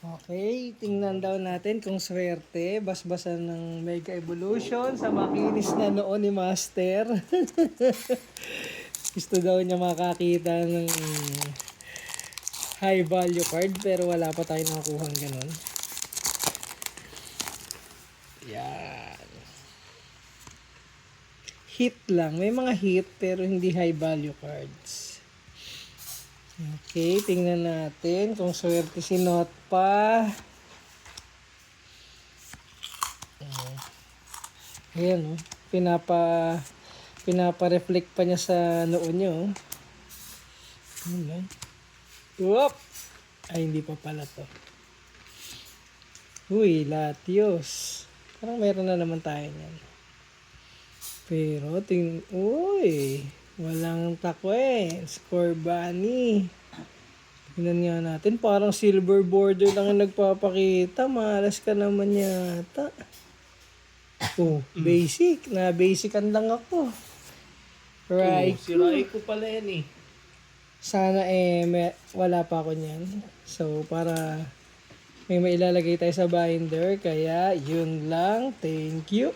Okay, tingnan daw natin kung swerte. Basbasan ng Mega Evolution sa makinis na noon ni Master. Gusto daw niya makakita ng high value card pero wala pa tayo nakukuha ganun. Yan. Hit lang. May mga hit pero hindi high value cards. Okay, tingnan natin kung swerte si Notpa. Ayan, oh. Pinapa-reflect pa niya sa noo niya, oh. Ayan, oh. Ay, hindi pa pala to. Uy, Latios. Parang meron na naman tayo niyan. Pero, uy, walang takwe. Score bunny. Tingnan nga natin, parang silver border lang ang nagpapakita. Malas ka naman yata. Oh, basic. Na-basican lang ako. Right. Si Raiko pala yan eh. Sana wala pa ako niyan. So, para may mailalagay tayo sa binder. Kaya, yun lang. Thank you.